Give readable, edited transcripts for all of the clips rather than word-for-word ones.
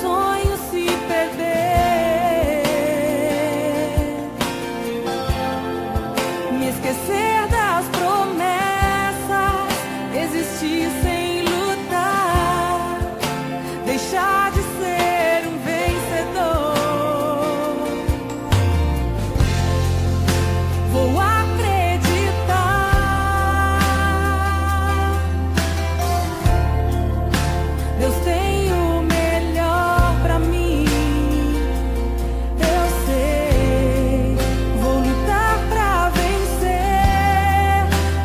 sonhos se perder, me esquecer das promessas, desistir sem lutar, deixar de ser um vencedor. Vou acreditar, Deus tem o melhor pra mim. Eu sei, vou lutar pra vencer,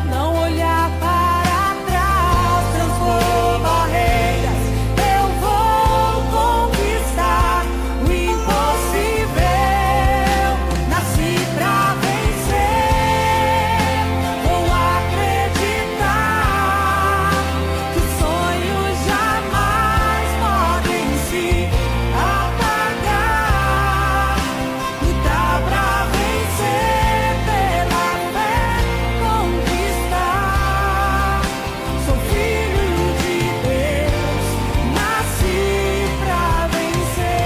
não olhar para trás, transpor barreiras. Eu vou conquistar o impossível, nasci pra vencer. Vou acreditar que os sonhos jamais podem se apagar. Lutar pra vencer, pela fé conquistar. Sou filho de Deus, nasci pra vencer.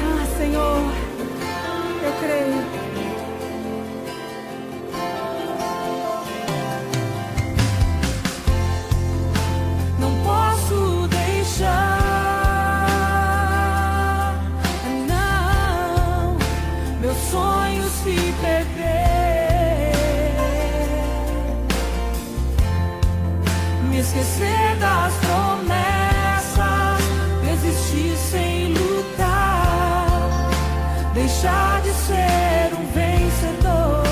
Ah, Senhor, eu creio. Não posso deixar, não, meus sonhos se perder, me esquecer das promessas, desistir sem lutar, deixar de ser um vencedor.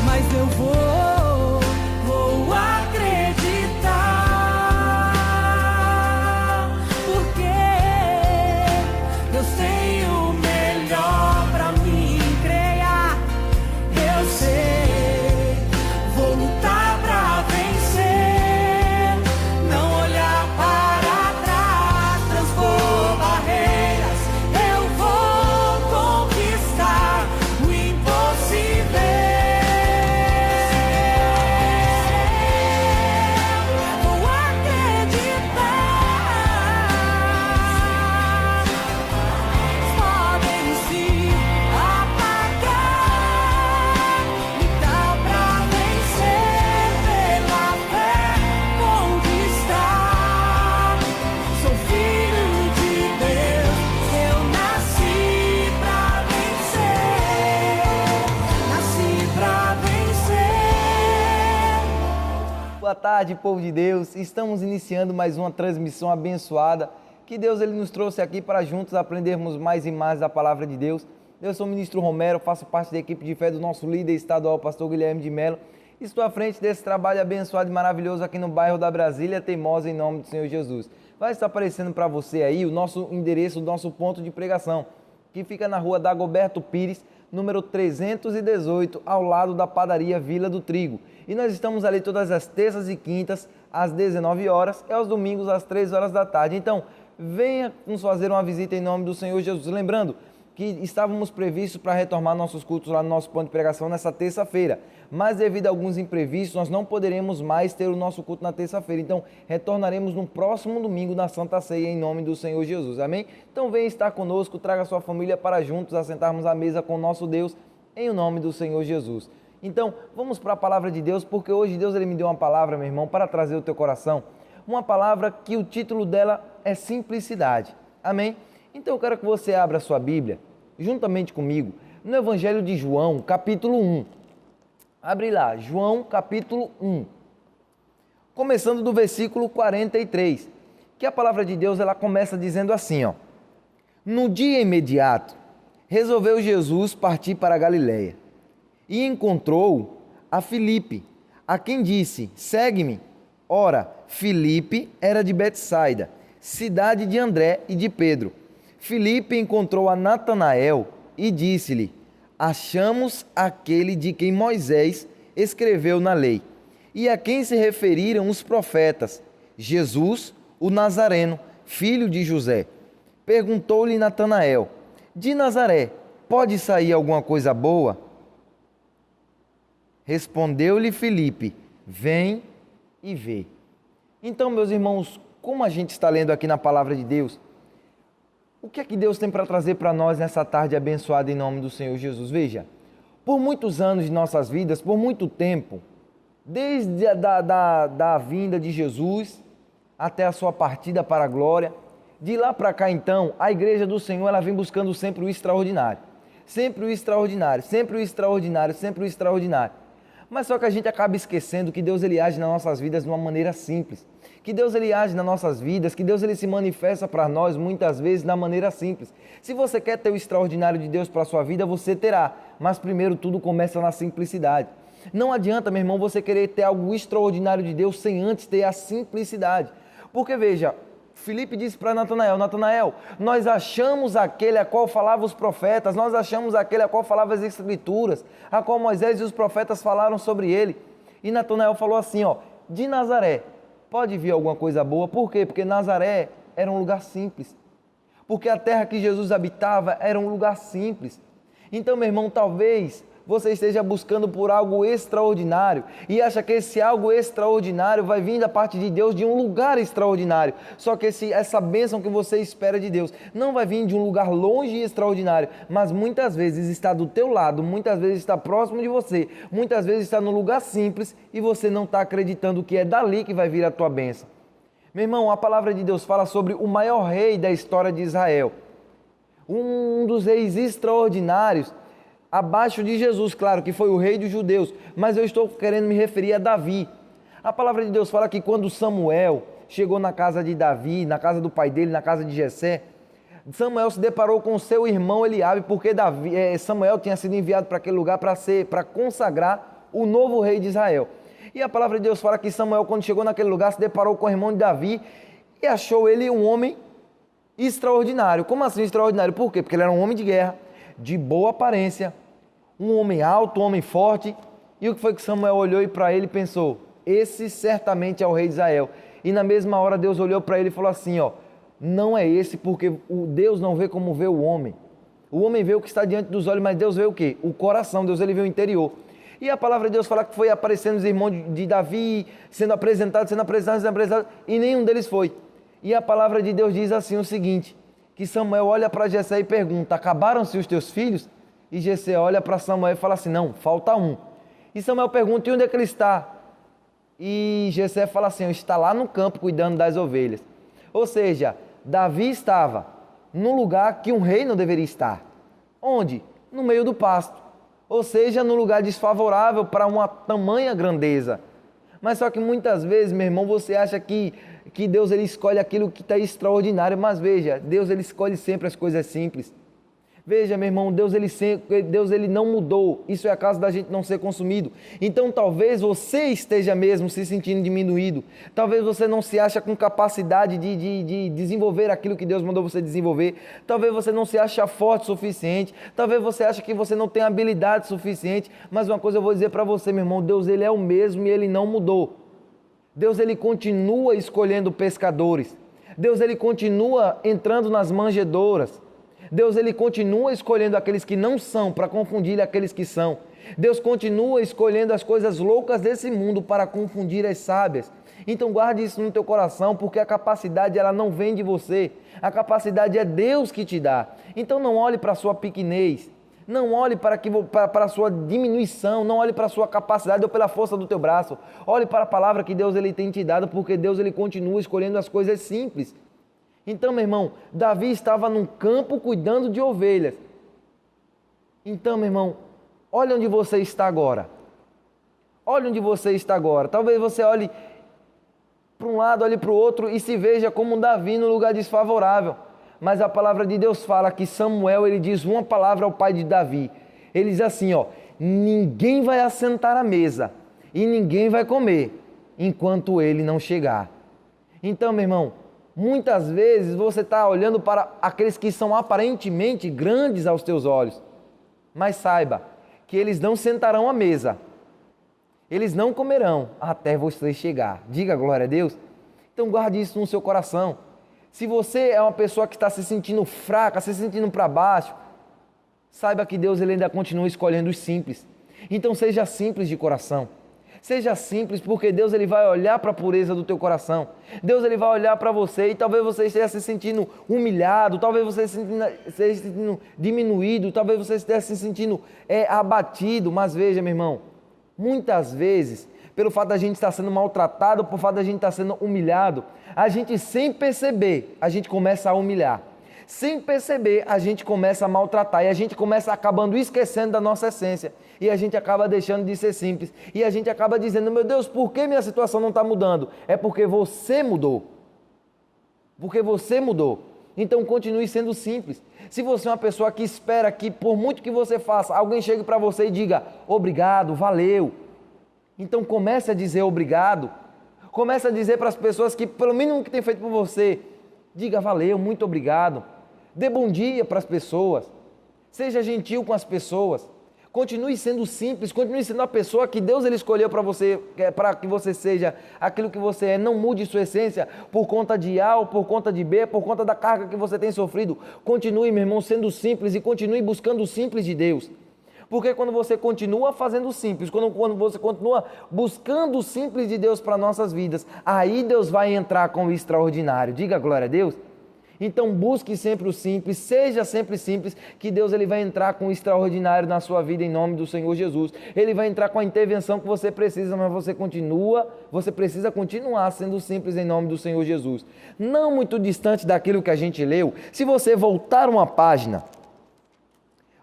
Mas eu vou acreditar, porque Deus tem o melhor pra mim. Creia, eu sei, vou lutar pra vencer, não olhar para trás, transpor barreiras. Eu vou conquistar o impossível. Vou acreditar, podem se apagar. Lutar pra vencer, pela fé conquistar. Sou filho de Deus, eu nasci pra vencer, nasci pra vencer. Boa tarde, povo de Deus. Estamos iniciando mais uma transmissão abençoada que Deus ele nos trouxe aqui para juntos aprendermos mais e mais da palavra de Deus. Eu sou o ministro Romero, faço parte da equipe de fé do nosso líder estadual, pastor Guilherme de Mello. Estou à frente desse trabalho abençoado e maravilhoso aqui no bairro da Brasília Teimosa, em nome do Senhor Jesus. Vai estar aparecendo para você aí o nosso endereço, o nosso ponto de pregação, que fica na rua Dagoberto Pires, número 318, ao lado da padaria Vila do Trigo. E nós estamos ali todas as terças e quintas, às 19 horas, e aos domingos, às 3 horas da tarde. Então, venha nos fazer uma visita em nome do Senhor Jesus. Lembrando que estávamos previstos para retomar nossos cultos lá no nosso ponto de pregação nessa terça-feira, mas devido a alguns imprevistos, nós não poderemos mais ter o nosso culto na terça-feira. Então, retornaremos no próximo domingo na Santa Ceia em nome do Senhor Jesus. Amém? Então, venha estar conosco, traga sua família para juntos assentarmos à mesa com o nosso Deus em nome do Senhor Jesus. Então, vamos para a palavra de Deus, porque hoje Deus ele me deu uma palavra, meu irmão, para trazer o teu coração. Uma palavra que o título dela é simplicidade. Amém? Então eu quero que você abra a sua Bíblia, juntamente comigo, no Evangelho de João, capítulo 1. Abre lá, João, capítulo 1. Começando do versículo 43, que a palavra de Deus ela começa dizendo assim, ó. No dia imediato, resolveu Jesus partir para a Galiléia e encontrou a Filipe, a quem disse, segue-me. Ora, Filipe era de Betsaida, cidade de André e de Pedro. Filipe encontrou a Natanael e disse-lhe, achamos aquele de quem Moisés escreveu na lei, e a quem se referiram os profetas, Jesus, o Nazareno, filho de José. Perguntou-lhe Natanael, de Nazaré pode sair alguma coisa boa? Respondeu-lhe Filipe, vem e vê. Então, meus irmãos, como a gente está lendo aqui na palavra de Deus, o que é que Deus tem para trazer para nós nessa tarde abençoada em nome do Senhor Jesus? Veja, por muitos anos de nossas vidas, por muito tempo, desde da vinda de Jesus até a sua partida para a glória, de lá para cá então, a igreja do Senhor ela vem buscando sempre o extraordinário. Sempre o extraordinário, sempre o extraordinário, sempre o extraordinário. Mas só que a gente acaba esquecendo que Deus ele age nas nossas vidas de uma maneira simples. Que Deus ele age nas nossas vidas, que Deus ele se manifesta para nós muitas vezes da maneira simples. Se você quer ter o extraordinário de Deus para a sua vida, você terá. Mas primeiro tudo começa na simplicidade. Não adianta, meu irmão, você querer ter algo extraordinário de Deus sem antes ter a simplicidade. Porque veja, Filipe disse para Natanael, Natanael, nós achamos aquele a qual falavam os profetas, nós achamos aquele a qual falavam as escrituras, a qual Moisés e os profetas falaram sobre ele. E Natanael falou assim, ó, de Nazaré, pode vir alguma coisa boa? Por quê? Porque Nazaré era um lugar simples. Porque a terra que Jesus habitava era um lugar simples. Então, meu irmão, talvez você esteja buscando por algo extraordinário e acha que esse algo extraordinário vai vir da parte de Deus de um lugar extraordinário. Só que essa bênção que você espera de Deus não vai vir de um lugar longe e extraordinário, mas muitas vezes está do teu lado, muitas vezes está próximo de você, muitas vezes está no lugar simples e você não está acreditando que é dali que vai vir a tua bênção. Meu irmão, a palavra de Deus fala sobre o maior rei da história de Israel, um dos reis extraordinários, abaixo de Jesus, claro, que foi o rei dos judeus, mas eu estou querendo me referir a Davi. A palavra de Deus fala que quando Samuel chegou na casa de Davi, na casa do pai dele, na casa de Jessé, Samuel se deparou com seu irmão Eliabe, porque Samuel tinha sido enviado para aquele lugar para consagrar o novo rei de Israel. E a palavra de Deus fala que Samuel, quando chegou naquele lugar, se deparou com o irmão de Davi e achou ele um homem extraordinário. Como assim extraordinário? Por quê? Porque ele era um homem de guerra, de boa aparência, um homem alto, um homem forte. E o que foi que Samuel olhou para ele e pensou? Esse certamente é o rei de Israel. E na mesma hora Deus olhou para ele e falou assim, ó, não é esse, porque o Deus não vê como vê o homem. O homem vê o que está diante dos olhos, mas Deus vê o quê? O coração, Deus ele vê o interior. E a palavra de Deus fala que foi aparecendo os irmãos de Davi, sendo apresentados, e nenhum deles foi. E a palavra de Deus diz assim o seguinte, que Samuel olha para Jessé e pergunta, acabaram-se os teus filhos? E Jessé olha para Samuel e fala assim, não, falta um. E Samuel pergunta, e onde é que ele está? E Jessé fala assim, está lá no campo cuidando das ovelhas. Ou seja, Davi estava num lugar que um rei não deveria estar. Onde? No meio do pasto. Ou seja, num lugar desfavorável para uma tamanha grandeza. Mas só que muitas vezes, meu irmão, você acha que Deus ele escolhe aquilo que está extraordinário, mas veja, Deus ele escolhe sempre as coisas simples. Veja, meu irmão, Deus ele não mudou, isso é a causa da gente não ser consumido. Então talvez você esteja mesmo se sentindo diminuído, talvez você não se acha com capacidade de desenvolver aquilo que Deus mandou você desenvolver, talvez você não se acha forte o suficiente, talvez você ache que você não tem habilidade suficiente, mas uma coisa eu vou dizer para você, meu irmão, Deus ele é o mesmo e ele não mudou. Deus ele continua escolhendo pescadores, Deus ele continua entrando nas manjedouras, Deus ele continua escolhendo aqueles que não são para confundir aqueles que são. Deus continua escolhendo as coisas loucas desse mundo para confundir as sábias. Então guarde isso no teu coração, porque a capacidade ela não vem de você. A capacidade é Deus que te dá. Então não olhe para a sua pequenez, não olhe para a sua diminuição, não olhe para a sua capacidade ou pela força do teu braço. Olhe para a palavra que Deus ele tem te dado, porque Deus ele continua escolhendo as coisas simples. Então, meu irmão, Davi estava num campo cuidando de ovelhas. Então, meu irmão, olha onde você está agora. Olha onde você está agora. Talvez você olhe para um lado, olhe para o outro e se veja como Davi no lugar desfavorável. Mas a palavra de Deus fala que Samuel, ele diz uma palavra ao pai de Davi. Ele diz assim, ó, ninguém vai assentar à mesa e ninguém vai comer enquanto ele não chegar. Então, meu irmão, muitas vezes você está olhando para aqueles que são aparentemente grandes aos teus olhos, mas saiba que eles não sentarão à mesa, eles não comerão até você chegar. Diga glória a Deus. Então guarde isso no seu coração. Se você é uma pessoa que está se sentindo fraca, se sentindo para baixo, saiba que Deus ele ainda continua escolhendo os simples. Então seja simples de coração. Seja simples, porque Deus ele vai olhar para a pureza do teu coração. Deus ele vai olhar para você e talvez você esteja se sentindo humilhado, talvez você esteja se sentindo diminuído, talvez você esteja se sentindo abatido. Mas veja, meu irmão, muitas vezes, pelo fato da gente estar sendo maltratado, por fato da gente estar sendo humilhado, a gente sem perceber, a gente começa a humilhar. Sem perceber, a gente começa a maltratar e a gente começa acabando esquecendo da nossa essência e a gente acaba deixando de ser simples e a gente acaba dizendo, meu Deus, por que minha situação não está mudando? É porque você mudou. Porque você mudou. Então continue sendo simples. Se você é uma pessoa que espera que por muito que você faça, alguém chegue para você e diga, obrigado, valeu. Então comece a dizer obrigado. Comece a dizer para as pessoas que pelo mínimo que tem feito por você, diga valeu, muito obrigado. Dê bom dia para as pessoas. Seja gentil com as pessoas. Continue sendo simples, continue sendo a pessoa que Deus ele escolheu para você, para que você seja aquilo que você é. Não mude sua essência por conta de A ou por conta de B, por conta da carga que você tem sofrido. Continue, meu irmão, sendo simples e continue buscando o simples de Deus. Porque quando você continua fazendo o simples, quando você continua buscando o simples de Deus para nossas vidas, aí Deus vai entrar com o extraordinário. Diga glória a Deus. Então busque sempre o simples, seja sempre simples, que Deus ele vai entrar com o extraordinário na sua vida em nome do Senhor Jesus. Ele vai entrar com a intervenção que você precisa, mas você precisa continuar sendo simples em nome do Senhor Jesus. Não muito distante daquilo que a gente leu, se você voltar uma página,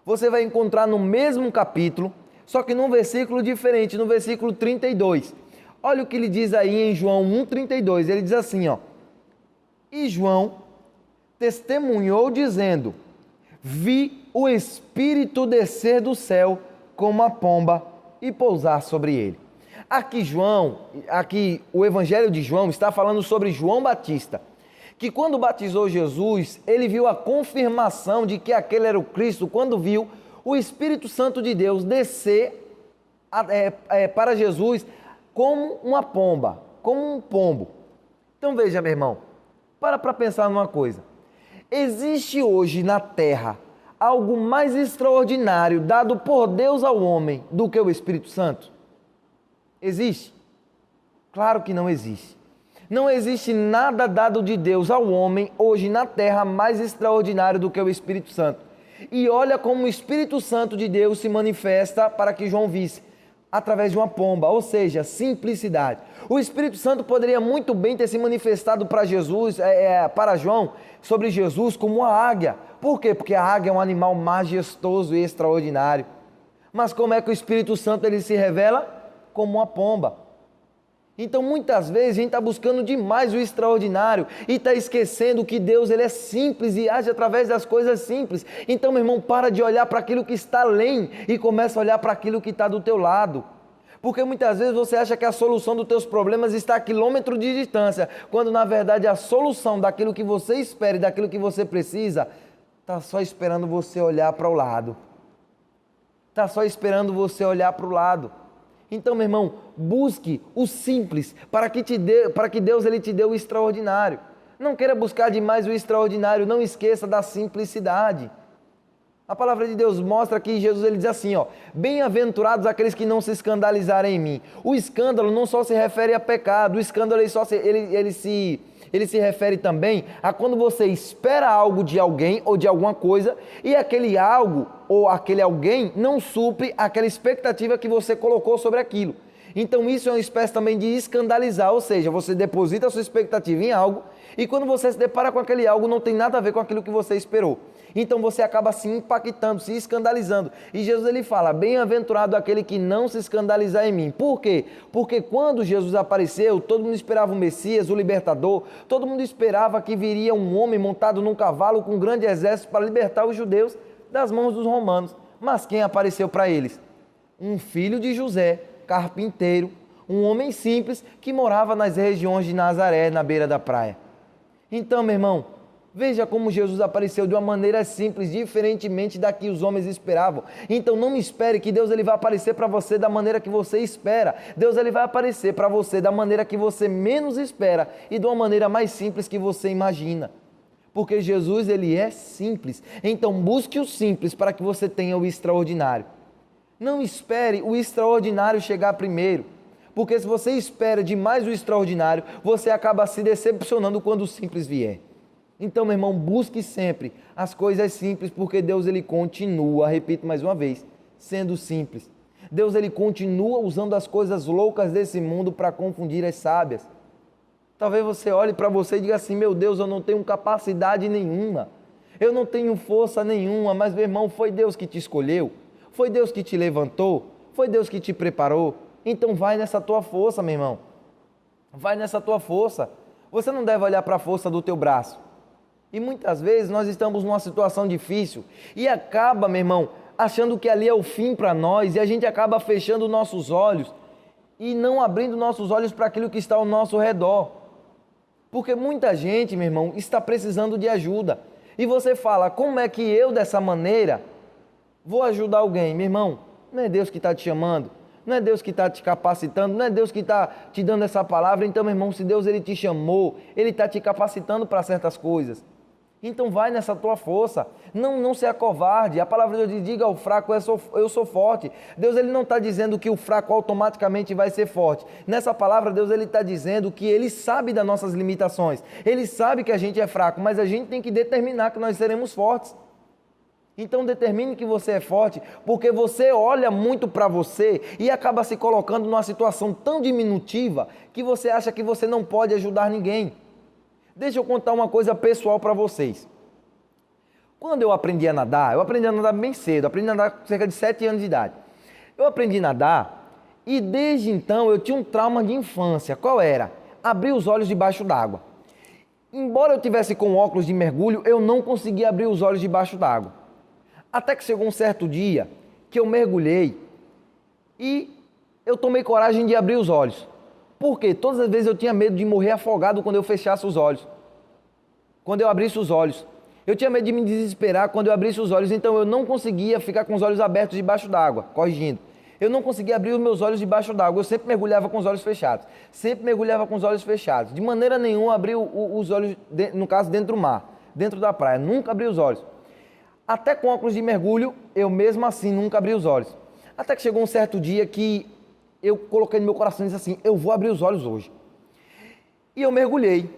você vai encontrar no mesmo capítulo, só que num versículo diferente, no versículo 32. Olha o que ele diz aí em João 1,32, ele diz assim, ó, e João testemunhou dizendo, vi o Espírito descer do céu como uma pomba e pousar sobre ele. Aqui o Evangelho de João está falando sobre João Batista, que quando batizou Jesus, ele viu a confirmação de que aquele era o Cristo, quando viu o Espírito Santo de Deus descer para Jesus como uma pomba, como um pombo. Então veja, meu irmão, para pensar numa coisa. Existe hoje na terra algo mais extraordinário dado por Deus ao homem do que o Espírito Santo? Existe? Claro que não existe. Não existe nada dado de Deus ao homem hoje na terra mais extraordinário do que o Espírito Santo. E olha como o Espírito Santo de Deus se manifesta para que João visse, através de uma pomba, ou seja, simplicidade. O Espírito Santo poderia muito bem ter se manifestado para Jesus, para João, sobre Jesus como uma águia. Por quê? Porque a águia é um animal majestoso e extraordinário. Mas como é que o Espírito Santo ele se revela? Como uma pomba. Então muitas vezes a gente está buscando demais o extraordinário e está esquecendo que Deus ele é simples e age através das coisas simples. Então, meu irmão, para de olhar para aquilo que está além e começa a olhar para aquilo que está do teu lado. Porque muitas vezes você acha que a solução dos teus problemas está a quilômetro de distância, quando na verdade a solução daquilo que você espera e daquilo que você precisa está só esperando você olhar para o lado. Está só esperando você olhar para o lado. Então, meu irmão, busque o simples para que Deus ele te dê o extraordinário. Não queira buscar demais o extraordinário, não esqueça da simplicidade. A palavra de Deus mostra que Jesus ele diz assim, ó, bem-aventurados aqueles que não se escandalizarem em mim. O escândalo não só se refere a pecado, o escândalo ele se refere também a quando você espera algo de alguém ou de alguma coisa e aquele algo ou aquele alguém não supre aquela expectativa que você colocou sobre aquilo. Então isso é uma espécie também de escandalizar, ou seja, você deposita a sua expectativa em algo e quando você se depara com aquele algo não tem nada a ver com aquilo que você esperou. Então você acaba se impactando, se escandalizando. E Jesus ele fala, bem-aventurado aquele que não se escandalizar em mim. Por quê? Porque quando Jesus apareceu, todo mundo esperava o Messias, o libertador, todo mundo esperava que viria um homem montado num cavalo com um grande exército para libertar os judeus das mãos dos romanos. Mas quem apareceu para eles? Um filho de José, carpinteiro, um homem simples que morava nas regiões de Nazaré, na beira da praia. Então, meu irmão, veja como Jesus apareceu de uma maneira simples, diferentemente da que os homens esperavam. Então não espere que Deus ele vai aparecer para você da maneira que você espera. Deus ele vai aparecer para você da maneira que você menos espera e de uma maneira mais simples que você imagina. Porque Jesus ele é simples. Então busque o simples para que você tenha o extraordinário. Não espere o extraordinário chegar primeiro. Porque se você espera demais o extraordinário, você acaba se decepcionando quando o simples vier. Então, meu irmão, busque sempre as coisas simples, porque Deus ele continua, repito mais uma vez, sendo simples. Deus ele continua usando as coisas loucas desse mundo para confundir as sábias. Talvez você olhe para você e diga assim: meu Deus, eu não tenho capacidade nenhuma, eu não tenho força nenhuma, mas meu irmão, foi Deus que te escolheu, foi Deus que te levantou, foi Deus que te preparou. Então vai nessa tua força, meu irmão, vai nessa tua força. Você não deve olhar para a força do teu braço. E muitas vezes nós estamos numa situação difícil e acaba, meu irmão, achando que ali é o fim para nós, e a gente acaba fechando nossos olhos e não abrindo nossos olhos para aquilo que está ao nosso redor. Porque muita gente, meu irmão, está precisando de ajuda. E você fala: como é que eu, dessa maneira, vou ajudar alguém? Meu irmão, não é Deus que está te chamando, não é Deus que está te capacitando, não é Deus que está te dando essa palavra. Então, meu irmão, se Deus ele te chamou, Ele está te capacitando para certas coisas. Então vai nessa tua força, não se acovarde. A palavra de Deus diz: diga ao fraco, eu sou forte. Deus ele não está dizendo que o fraco automaticamente vai ser forte. Nessa palavra Deus ele está dizendo que Ele sabe das nossas limitações, Ele sabe que a gente é fraco, mas a gente tem que determinar que nós seremos fortes. Então determine que você é forte, porque você olha muito para você e acaba se colocando numa situação tão diminutiva que você acha que você não pode ajudar ninguém. Deixa eu contar uma coisa pessoal para vocês. Quando eu aprendi a nadar bem cedo, aprendi a nadar com cerca de 7 anos de idade. Eu aprendi a nadar e desde então eu tinha um trauma de infância. Qual era? Abrir os olhos debaixo d'água. Embora eu tivesse com óculos de mergulho, eu não conseguia abrir os olhos debaixo d'água. Até que chegou um certo dia que eu mergulhei e eu tomei coragem de abrir os olhos. Porque todas as vezes eu tinha medo de morrer afogado quando eu fechasse os olhos. Quando eu abrisse os olhos. Eu tinha medo de me desesperar quando eu abrisse os olhos, então eu não conseguia ficar com os olhos abertos debaixo d'água, corrigindo. Eu não conseguia abrir os meus olhos debaixo d'água, eu sempre mergulhava com os olhos fechados. Sempre mergulhava com os olhos fechados. De maneira nenhuma abri os olhos, no caso, dentro do mar, dentro da praia. Nunca abri os olhos. Até com óculos de mergulho, eu mesmo assim nunca abri os olhos. Até que chegou um certo dia que eu coloquei no meu coração e disse assim: eu vou abrir os olhos hoje. E eu mergulhei.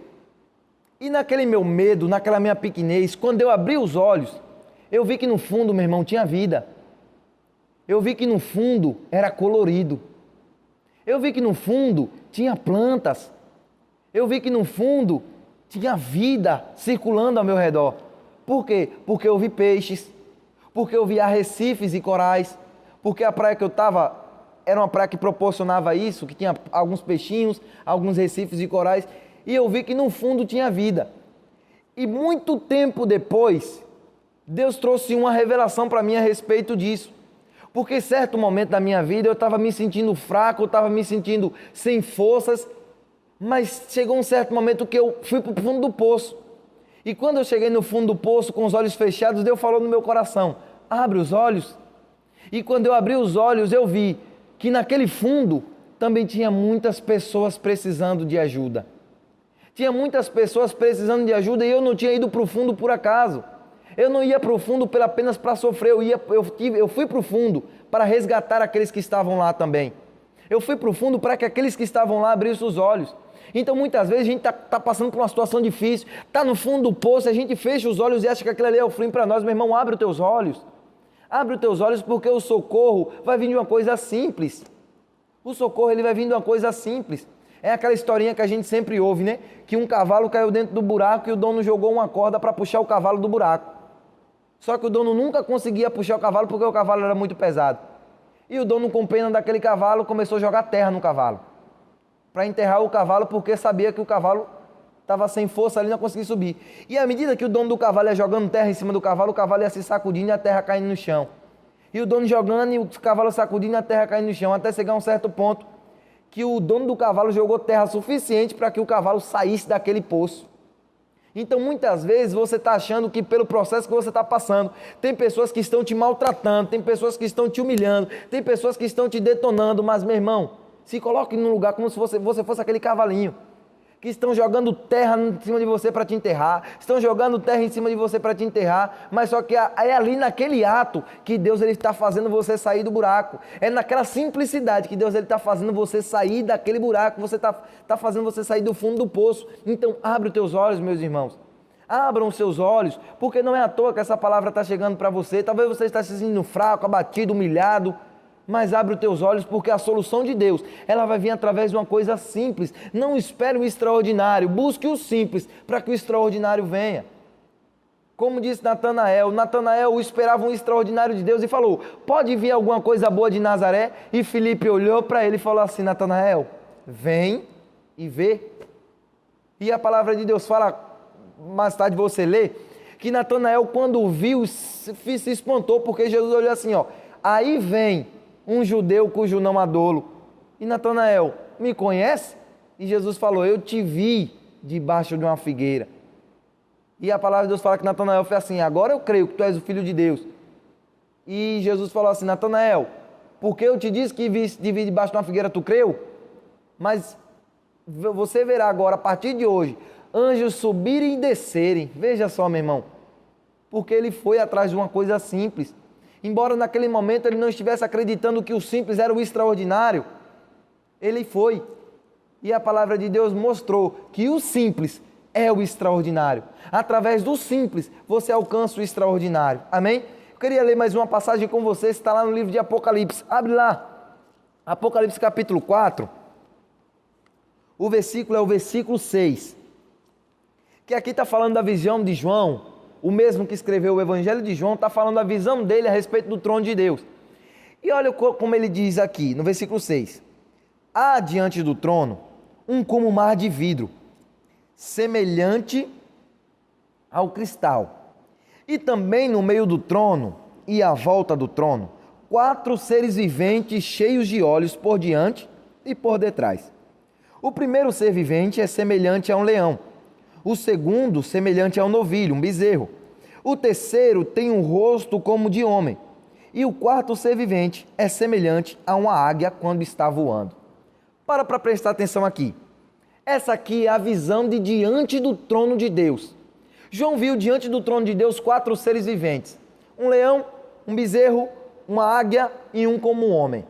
E naquele meu medo, naquela minha pequenez, quando eu abri os olhos, eu vi que no fundo, meu irmão, tinha vida. Eu vi que no fundo era colorido. Eu vi que no fundo tinha plantas. Eu vi que no fundo tinha vida circulando ao meu redor. Por quê? Porque eu vi peixes, porque eu vi arrecifes e corais, porque a praia que eu estava era uma praia que proporcionava isso, que tinha alguns peixinhos, alguns recifes e corais, e eu vi que no fundo tinha vida. E muito tempo depois, Deus trouxe uma revelação para mim a respeito disso. Porque em certo momento da minha vida eu estava me sentindo fraco, eu estava me sentindo sem forças, mas chegou um certo momento que eu fui para o fundo do poço. E quando eu cheguei no fundo do poço com os olhos fechados, Deus falou no meu coração: abre os olhos. E quando eu abri os olhos, eu vi que naquele fundo também tinha muitas pessoas precisando de ajuda. Tinha muitas pessoas precisando de ajuda e eu não tinha ido para o fundo por acaso. Eu não ia para o fundo apenas para sofrer, eu fui para o fundo para resgatar aqueles que estavam lá também. Eu fui para o fundo para que aqueles que estavam lá abrissem os olhos. Então muitas vezes a gente está passando por uma situação difícil, está no fundo do poço, a gente fecha os olhos e acha que aquilo ali é o fim para nós. Meu irmão, abre os teus olhos. Abre os teus olhos, porque o socorro vai vir de uma coisa simples. O socorro ele vai vir de uma coisa simples. É aquela historinha que a gente sempre ouve, né? Que um cavalo caiu dentro do buraco e o dono jogou uma corda para puxar o cavalo do buraco. Só que o dono nunca conseguia puxar o cavalo porque o cavalo era muito pesado. E o dono, com pena daquele cavalo, começou a jogar terra no cavalo. Para enterrar o cavalo, porque sabia que o cavalo estava sem força ali, não conseguia subir. E à medida que o dono do cavalo ia jogando terra em cima do cavalo, o cavalo ia se sacudindo e a terra caindo no chão. E o dono jogando e o cavalo sacudindo e a terra caindo no chão, até chegar a um certo ponto que o dono do cavalo jogou terra suficiente para que o cavalo saísse daquele poço. Então muitas vezes você está achando que pelo processo que você está passando, tem pessoas que estão te maltratando, tem pessoas que estão te humilhando, tem pessoas que estão te detonando, mas meu irmão, se coloque num lugar como se você fosse aquele cavalinho que estão jogando terra em cima de você para te enterrar, estão jogando terra em cima de você para te enterrar, mas só que é ali naquele ato que Deus está fazendo você sair do buraco, é naquela simplicidade que Deus está fazendo você sair daquele buraco, você está fazendo você sair do fundo do poço. Então abre os teus olhos, meus irmãos, abram os seus olhos, porque não é à toa que essa palavra está chegando para você. Talvez você esteja se sentindo fraco, abatido, humilhado, mas abre os teus olhos, porque a solução de Deus, ela vai vir através de uma coisa simples. Não espere o extraordinário, busque o simples para que o extraordinário venha. Como disse Natanael esperava um extraordinário de Deus e falou: pode vir alguma coisa boa de Nazaré? E Filipe olhou para ele e falou assim: Natanael, vem e vê. E a palavra de Deus fala, mais tarde você lê, que Natanael, quando viu, se espantou, porque Jesus olhou assim, ó, aí vem um judeu cujo nome é dolo. E Natanael, me conhece? E Jesus falou: eu te vi debaixo de uma figueira. E a palavra de Deus fala que Natanael foi assim: agora eu creio que tu és o Filho de Deus. E Jesus falou assim: Natanael, porque eu te disse que te vi debaixo de uma figueira, tu creu? Mas você verá agora, a partir de hoje, anjos subirem e descerem. Veja só, meu irmão, porque ele foi atrás de uma coisa simples. Embora naquele momento ele não estivesse acreditando que o simples era o extraordinário, ele foi. E a palavra de Deus mostrou que o simples é o extraordinário. Através do simples, você alcança o extraordinário. Amém? Eu queria ler mais uma passagem com você, está lá no livro de Apocalipse. Abre lá. Apocalipse capítulo 4. O versículo é o versículo 6. Que aqui está falando da visão de João. O mesmo que escreveu o Evangelho de João está falando da visão dele a respeito do trono de Deus. E olha como ele diz aqui, no versículo 6. Há diante do trono um como mar de vidro, semelhante ao cristal. E também no meio do trono e à volta do trono, 4 seres viventes cheios de olhos por diante e por detrás. O primeiro ser vivente é semelhante a um leão. O segundo, semelhante a um novilho, um bezerro. O terceiro tem um rosto como de homem. E o quarto ser vivente é semelhante a uma águia quando está voando. Para prestar atenção aqui. Essa aqui é a visão de diante do trono de Deus. João viu diante do trono de Deus 4 seres viventes. Um leão, um bezerro, uma águia e um como um homem.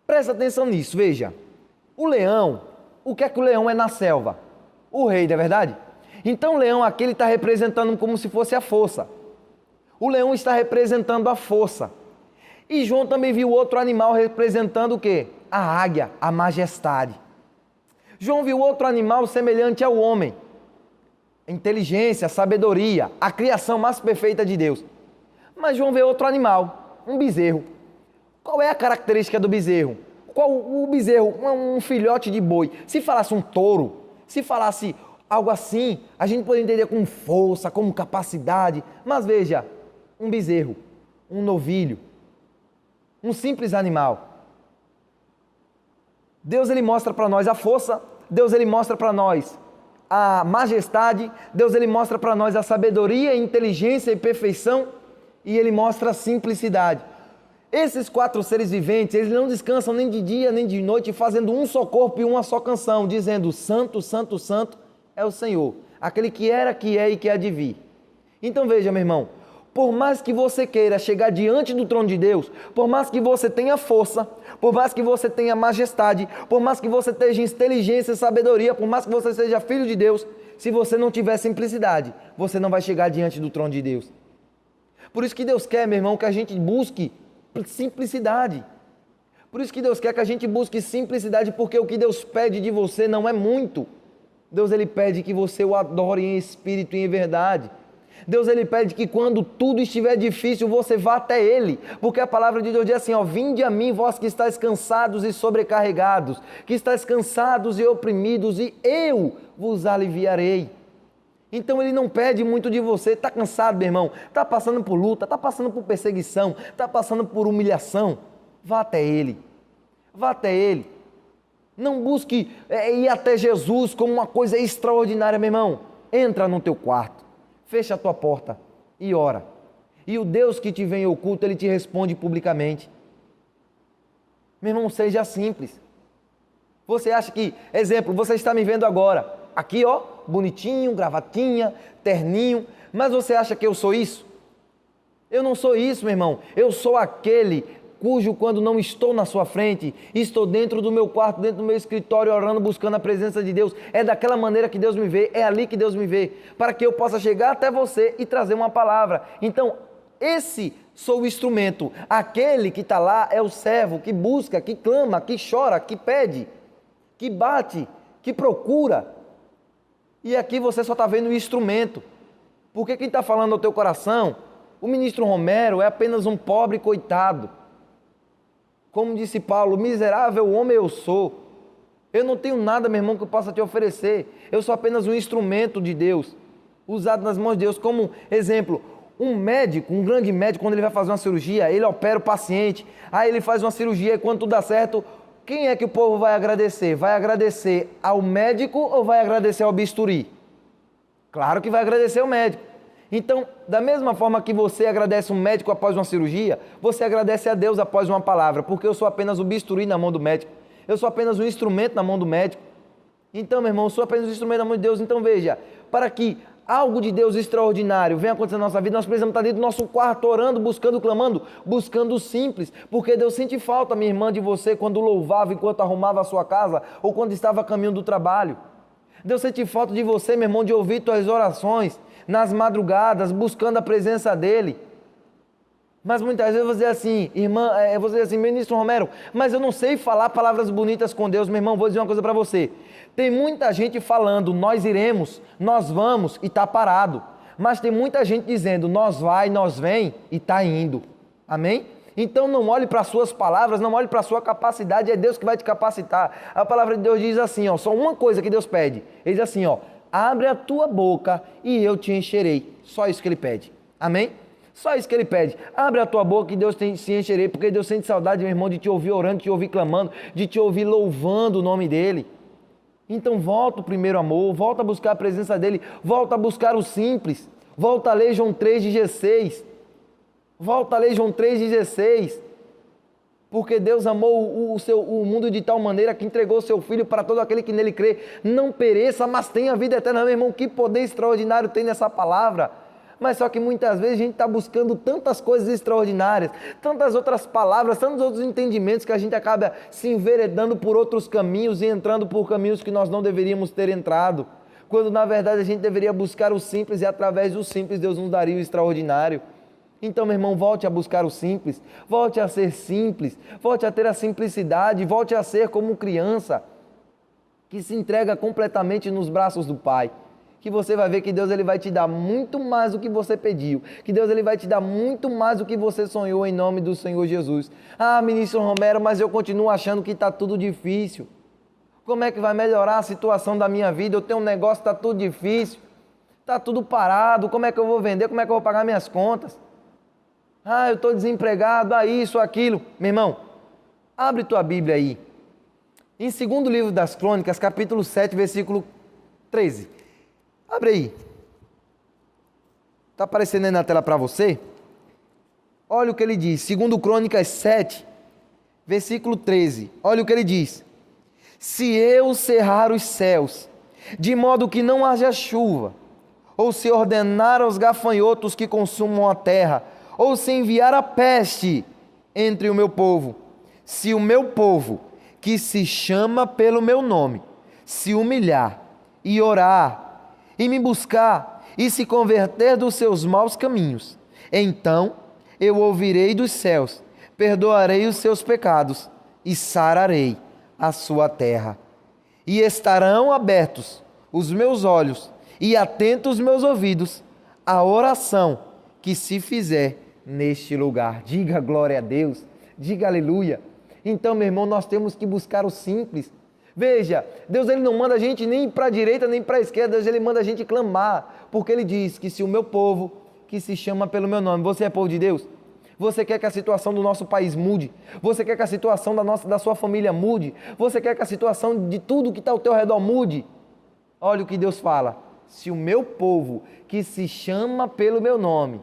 Presta atenção nisso, veja. O leão, o que é que o leão é na selva? O rei, não é verdade? Então o leão aqui está representando como se fosse a força. O leão está representando a força. E João também viu outro animal representando o quê? A águia, a majestade. João viu outro animal semelhante ao homem. A inteligência, a sabedoria, a criação mais perfeita de Deus. Mas João vê outro animal, um bezerro. Qual é a característica do bezerro? Qual o bezerro? Um filhote de boi. Se falasse um touro, se falasse algo assim, a gente poderia entender com força, como capacidade. Mas veja, um bezerro, um novilho, um simples animal. Deus ele mostra para nós a força, Deus ele mostra para nós a majestade, Deus ele mostra para nós a sabedoria, inteligência e perfeição, e ele mostra a simplicidade. Esses 4 seres viventes, eles não descansam nem de dia nem de noite, fazendo um só corpo e uma só canção, dizendo: Santo, Santo, Santo é o Senhor, aquele que era, que é e que há de vir. Então veja, meu irmão, por mais que você queira chegar diante do trono de Deus, por mais que você tenha força, por mais que você tenha majestade, por mais que você tenha inteligência e sabedoria, por mais que você seja filho de Deus, se você não tiver simplicidade, você não vai chegar diante do trono de Deus. Por isso que Deus quer, meu irmão, que a gente busque simplicidade. Por isso que Deus quer que a gente busque simplicidade, porque o que Deus pede de você não é muito. Deus ele pede que você o adore em espírito e em verdade. Deus ele pede que quando tudo estiver difícil, você vá até Ele, porque a palavra de Deus diz assim, ó: vinde a mim, vós que estáis cansados e sobrecarregados, que estáis cansados e oprimidos, e eu vos aliviarei. Então ele não pede muito de você. Está cansado, meu irmão? Está passando por luta, está passando por perseguição, está passando por humilhação? Vá até Ele. Vá até Ele. Não busque ir até Jesus como uma coisa extraordinária, meu irmão. Entra no teu quarto, fecha a tua porta e ora. E o Deus que te vem oculto, Ele te responde publicamente. Meu irmão, seja simples. Você acha que, exemplo, você está me vendo agora, aqui ó, bonitinho, gravatinha, terninho, mas você acha que eu sou isso? Eu não sou isso, meu irmão. Eu sou aquele cujo, quando não estou na sua frente, estou dentro do meu quarto, dentro do meu escritório, orando, buscando a presença de Deus. É daquela maneira que Deus me vê, é ali que Deus me vê, para que eu possa chegar até você e trazer uma palavra. Então, esse sou o instrumento. Aquele que está lá é o servo que busca, que clama, que chora, que pede, que bate, que procura. E aqui você só está vendo o instrumento. Porque quem está falando ao teu coração, o ministro Romero é apenas um pobre coitado. Como disse Paulo, miserável homem eu sou. Eu não tenho nada, meu irmão, que eu possa te oferecer. Eu sou apenas um instrumento de Deus, usado nas mãos de Deus. Como exemplo, um médico, um grande médico, quando ele vai fazer uma cirurgia, ele opera o paciente, aí ele faz uma cirurgia e quando tudo dá certo, quem é que o povo vai agradecer? Vai agradecer ao médico ou vai agradecer ao bisturi? Claro que vai agradecer ao médico. Então, da mesma forma que você agradece um médico após uma cirurgia, você agradece a Deus após uma palavra, porque eu sou apenas o bisturi na mão do médico, eu sou apenas um instrumento na mão do médico. Então, meu irmão, eu sou apenas um instrumento na mão de Deus. Então, veja, para que algo de Deus extraordinário venha acontecer na nossa vida, nós precisamos estar dentro do nosso quarto, orando, buscando, clamando, buscando o simples, porque Deus sente falta, minha irmã, de você quando louvava enquanto arrumava a sua casa ou quando estava a caminho do trabalho. Deus sente falta de você, meu irmão, de ouvir tuas orações nas madrugadas, buscando a presença dEle. Mas muitas vezes você diz assim, irmã, você diz assim, ministro Romero, mas eu não sei falar palavras bonitas com Deus. Meu irmão, vou dizer uma coisa para você. Tem muita gente falando, nós iremos, nós vamos, e está parado. Mas tem muita gente dizendo, nós vai, nós vem, e está indo. Amém? Então não olhe para as suas palavras, não olhe para a sua capacidade, é Deus que vai te capacitar. A palavra de Deus diz assim, ó, só uma coisa que Deus pede. Ele diz assim, ó, abre a tua boca e eu te encherei. Só isso que Ele pede. Amém? Só isso que Ele pede. Abre a tua boca e Deus se encherei, porque Deus sente saudade, meu irmão, de te ouvir orando, de te ouvir clamando, de te ouvir louvando o nome dEle. Então volta o primeiro amor, volta a buscar a presença dEle, volta a buscar o simples, volta a ler João 3,16. Volta a ler João 3,16. Porque Deus amou o mundo de tal maneira que entregou o seu Filho para todo aquele que nele crê. Não pereça, mas tenha vida eterna. Meu irmão, que poder extraordinário tem nessa palavra. Mas só que muitas vezes a gente está buscando tantas coisas extraordinárias, tantas outras palavras, tantos outros entendimentos que a gente acaba se enveredando por outros caminhos e entrando por caminhos que nós não deveríamos ter entrado. Quando na verdade a gente deveria buscar o simples e através do simples Deus nos daria o extraordinário. Então, meu irmão, volte a buscar o simples, volte a ser simples, volte a ter a simplicidade, volte a ser como criança que se entrega completamente nos braços do Pai. Que você vai ver que Deus ele vai te dar muito mais do que você pediu, que Deus ele vai te dar muito mais do que você sonhou em nome do Senhor Jesus. Ah, ministro Romero, mas eu continuo achando que está tudo difícil. Como é que vai melhorar a situação da minha vida? Eu tenho um negócio, está tudo difícil, está tudo parado, como é que eu vou vender, como é que eu vou pagar minhas contas? Ah, eu estou desempregado, isso, aquilo. Meu irmão, abre tua Bíblia aí. Em 2º livro das Crônicas, capítulo 7, versículo 13. Abre aí. Está aparecendo aí na tela para você? Olha o que ele diz. 2 Crônicas 7, versículo 13. Olha o que ele diz. Se eu cerrar os céus, de modo que não haja chuva, ou se ordenar aos gafanhotos que consumam a terra, ou se enviar a peste entre o meu povo, se o meu povo, que se chama pelo meu nome, se humilhar e orar, e me buscar, e se converter dos seus maus caminhos, então eu ouvirei dos céus, perdoarei os seus pecados, e sararei a sua terra. E estarão abertos os meus olhos, e atentos os meus ouvidos, à oração que se fizer neste lugar. Diga glória a Deus, diga aleluia. Então, meu irmão, nós temos que buscar o simples. Veja, Deus ele não manda a gente nem para a direita nem para a esquerda, Deus ele manda a gente clamar, porque ele diz que se o meu povo, que se chama pelo meu nome, você é povo de Deus? Você quer que a situação do nosso país mude? Você quer que a situação da sua família mude? Você quer que a situação de tudo que está ao teu redor mude? Olha o que Deus fala, se o meu povo, que se chama pelo meu nome,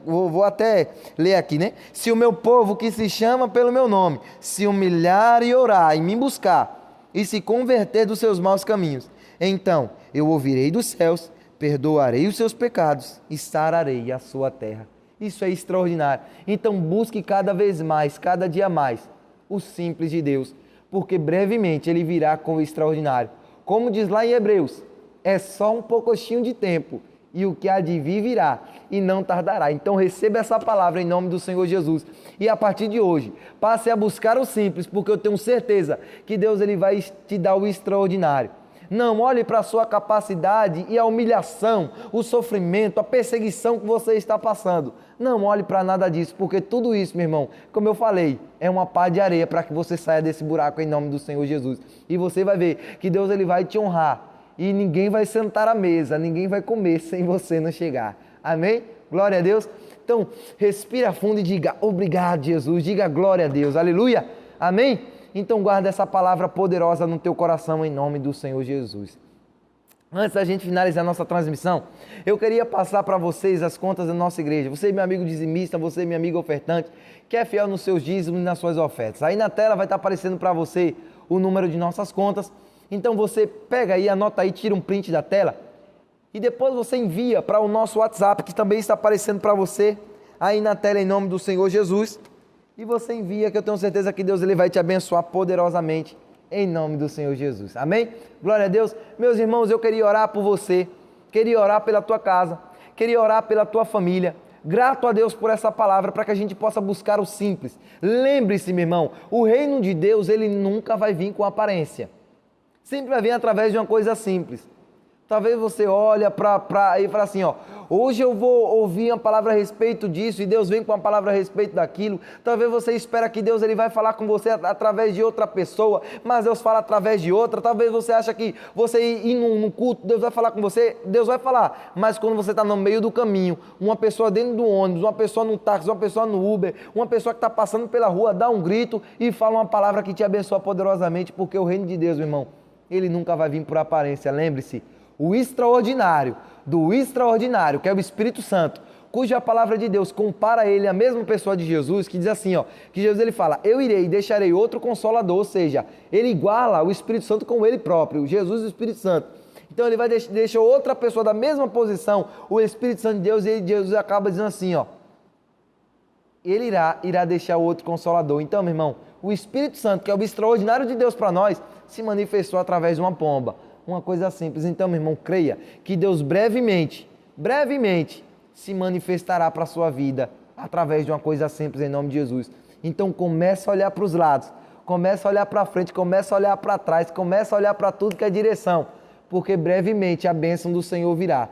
vou até ler aqui, né? Se o meu povo que se chama pelo meu nome, se humilhar e orar e me buscar, e se converter dos seus maus caminhos, então eu ouvirei dos céus, perdoarei os seus pecados e sararei a sua terra. Isso é extraordinário. Então busque cada vez mais, cada dia mais, o simples de Deus, porque brevemente Ele virá com o extraordinário. Como diz lá em Hebreus, é só um pouquinho de tempo e o que há de vir virá e não tardará. Então receba essa palavra em nome do Senhor Jesus. E a partir de hoje, passe a buscar o simples, porque eu tenho certeza que Deus ele vai te dar o extraordinário. Não olhe para a sua capacidade e a humilhação, o sofrimento, a perseguição que você está passando. Não olhe para nada disso, porque tudo isso, meu irmão, como eu falei, é uma pá de areia para que você saia desse buraco em nome do Senhor Jesus. E você vai ver que Deus ele vai te honrar e ninguém vai sentar à mesa, ninguém vai comer sem você não chegar. Amém? Glória a Deus. Então, respira fundo e diga obrigado, Jesus. Diga glória a Deus. Aleluia. Amém? Então guarda essa palavra poderosa no teu coração em nome do Senhor Jesus. Antes da gente finalizar a nossa transmissão, eu queria passar para vocês as contas da nossa igreja. Você, meu amigo dizimista, você, meu amigo ofertante, que é fiel nos seus dízimos e nas suas ofertas. Aí na tela vai estar aparecendo para você o número de nossas contas. Então você pega aí, anota aí, tira um print da tela e depois você envia para o nosso WhatsApp, que também está aparecendo para você aí na tela em nome do Senhor Jesus. E você envia, que eu tenho certeza que Deus ele vai te abençoar poderosamente em nome do Senhor Jesus. Amém? Glória a Deus. Meus irmãos, eu queria orar por você, queria orar pela tua casa, queria orar pela tua família. Grato a Deus por essa palavra, para que a gente possa buscar o simples. Lembre-se, meu irmão, o reino de Deus, ele nunca vai vir com aparência. Sempre vai vir através de uma coisa simples. Talvez você olha para e fala assim, ó, hoje eu vou ouvir uma palavra a respeito disso e Deus vem com uma palavra a respeito daquilo. Talvez você espera que Deus ele vai falar com você através de outra pessoa, mas Deus fala através de outra. Talvez você acha que você ir num culto, Deus vai falar com você, Deus vai falar. Mas quando você está no meio do caminho, uma pessoa dentro do ônibus, uma pessoa no táxi, uma pessoa no Uber, uma pessoa que está passando pela rua, dá um grito e fala uma palavra que te abençoa poderosamente, porque o reino de Deus, meu irmão, ele nunca vai vir por aparência. Lembre-se, o extraordinário, do extraordinário, que é o Espírito Santo, cuja palavra de Deus compara ele à mesma pessoa de Jesus, que diz assim, ó, que Jesus ele fala, eu irei e deixarei outro consolador, ou seja, ele iguala o Espírito Santo com ele próprio, Jesus e o Espírito Santo. Então ele vai deixar outra pessoa da mesma posição, o Espírito Santo de Deus, e Jesus acaba dizendo assim, ó, ele irá deixar o outro consolador. Então, meu irmão, o Espírito Santo, que é o extraordinário de Deus para nós, se manifestou através de uma pomba. Uma coisa simples. Então, meu irmão, creia que Deus brevemente se manifestará para a sua vida através de uma coisa simples em nome de Jesus. Então, comece a olhar para os lados, comece a olhar para frente, comece a olhar para trás, comece a olhar para tudo que é direção, porque brevemente a bênção do Senhor virá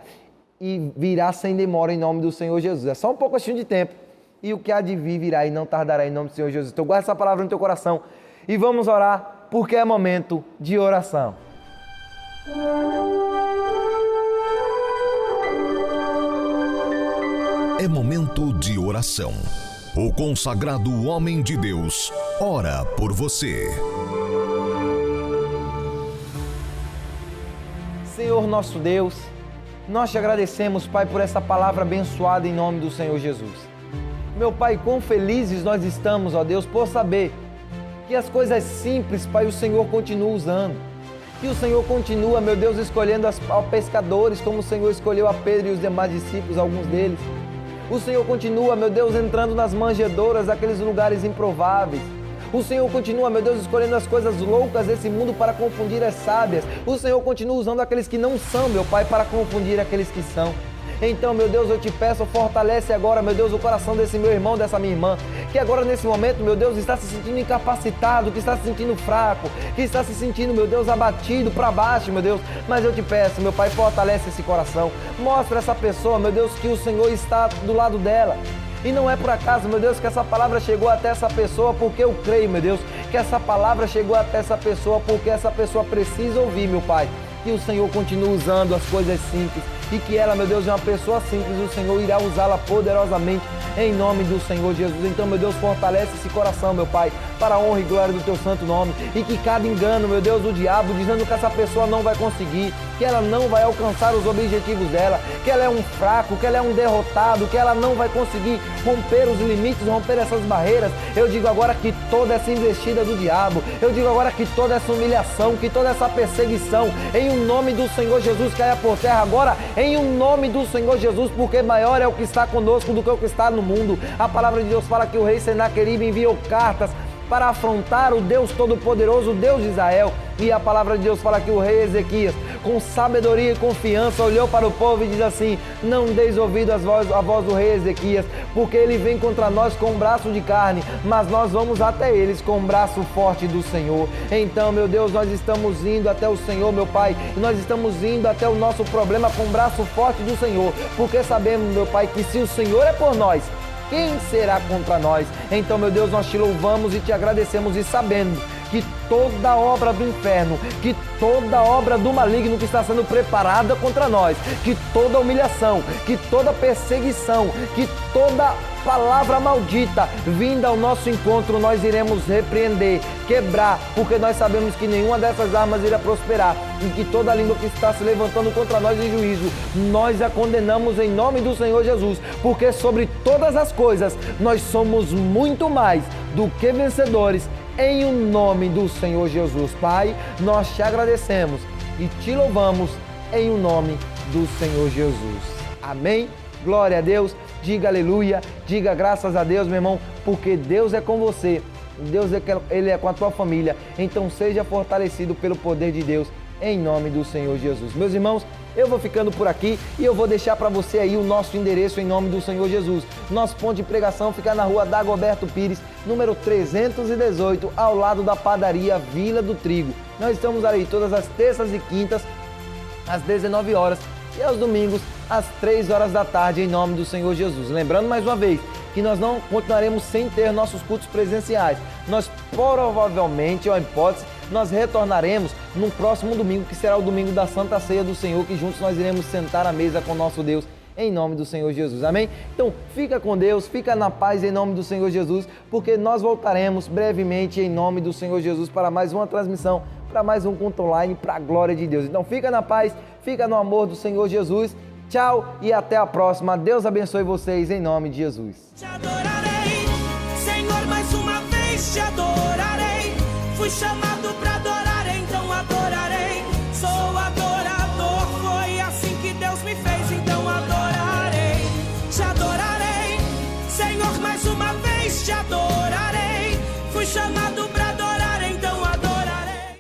e virá sem demora em nome do Senhor Jesus. É só um pouquinho de tempo e o que há de vir virá e não tardará em nome do Senhor Jesus. Então, guarda essa palavra no teu coração e vamos orar, porque é momento de oração. É momento de oração. O consagrado homem de Deus ora por você. Senhor nosso Deus, nós te agradecemos, Pai, por essa palavra abençoada em nome do Senhor Jesus. Meu Pai, quão felizes nós estamos, ó Deus, por saber que as coisas simples, Pai, o Senhor continua usando. Que o Senhor continua, meu Deus, escolhendo pescadores, como o Senhor escolheu a Pedro e os demais discípulos, alguns deles. O Senhor continua, meu Deus, entrando nas manjedouras, aqueles lugares improváveis. O Senhor continua, meu Deus, escolhendo as coisas loucas desse mundo para confundir as sábias. O Senhor continua usando aqueles que não são, meu Pai, para confundir aqueles que são. Então, meu Deus, eu te peço, fortalece agora, meu Deus, o coração desse meu irmão, dessa minha irmã, que agora nesse momento, meu Deus, está se sentindo incapacitado, que está se sentindo fraco, que está se sentindo, meu Deus, abatido para baixo, meu Deus. Mas eu te peço, meu Pai, fortalece esse coração. Mostra essa pessoa, meu Deus, que o Senhor está do lado dela. E não é por acaso, meu Deus, que essa palavra chegou até essa pessoa, porque eu creio, meu Deus, que essa palavra chegou até essa pessoa, porque essa pessoa precisa ouvir, meu Pai, que o Senhor continua usando as coisas simples, e que ela, meu Deus, é uma pessoa simples, o Senhor irá usá-la poderosamente em nome do Senhor Jesus. Então, meu Deus, fortalece esse coração, meu Pai, para a honra e glória do teu santo nome, e que cada engano, meu Deus, do diabo, dizendo que essa pessoa não vai conseguir, que ela não vai alcançar os objetivos dela, que ela é um fraco, que ela é um derrotado, que ela não vai conseguir romper os limites, romper essas barreiras, eu digo agora que toda essa investida do diabo, eu digo agora que toda essa humilhação, que toda essa perseguição, em o nome do Senhor Jesus, caia por terra agora, em o nome do Senhor Jesus, porque maior é o que está conosco do que o que está no mundo. A palavra de Deus fala que o rei Senaqueribe enviou cartas para afrontar o Deus Todo-Poderoso, o Deus de Israel. E a palavra de Deus fala que o rei Ezequias, com sabedoria e confiança, olhou para o povo e diz assim: não deis ouvido à voz do rei Ezequias, porque ele vem contra nós com um braço de carne, mas nós vamos até eles com o braço forte do Senhor. Então, meu Deus, nós estamos indo até o Senhor, meu Pai, e nós estamos indo até o nosso problema com o braço forte do Senhor, porque sabemos, meu Pai, que se o Senhor é por nós, quem será contra nós? Então, meu Deus, nós te louvamos e te agradecemos, e sabendo que toda obra do inferno, que toda obra do maligno que está sendo preparada contra nós, que toda humilhação, que toda perseguição, que toda palavra maldita vinda ao nosso encontro, nós iremos repreender, quebrar, porque nós sabemos que nenhuma dessas armas irá prosperar, e que toda língua que está se levantando contra nós em juízo, nós a condenamos em nome do Senhor Jesus, porque sobre todas as coisas nós somos muito mais do que vencedores, em o nome do Senhor Jesus. Pai, nós te agradecemos e te louvamos em o nome do Senhor Jesus. Amém? Glória a Deus, diga aleluia, diga graças a Deus, meu irmão, porque Deus é com você, Deus Ele é com a tua família, então seja fortalecido pelo poder de Deus, em nome do Senhor Jesus. Meus irmãos, eu vou ficando por aqui e eu vou deixar para você aí o nosso endereço em nome do Senhor Jesus. Nosso ponto de pregação fica na rua Dagoberto Pires, número 318, ao lado da padaria Vila do Trigo. Nós estamos aí todas as terças e quintas, às 19 horas, e aos domingos, às 3 horas da tarde, em nome do Senhor Jesus. Lembrando mais uma vez que nós não continuaremos sem ter nossos cultos presenciais. Nós provavelmente, ou em hipótese, nós retornaremos no próximo domingo, que será o domingo da Santa Ceia do Senhor, que juntos nós iremos sentar à mesa com nosso Deus, em nome do Senhor Jesus. Amém? Então, fica com Deus, fica na paz em nome do Senhor Jesus, porque nós voltaremos brevemente em nome do Senhor Jesus para mais uma transmissão, para mais um culto online, para a glória de Deus. Então, fica na paz, fica no amor do Senhor Jesus. Tchau e até a próxima. Deus abençoe vocês em nome de Jesus. Te adorarei, Senhor, mais uma vez te adorarei. Fui chamado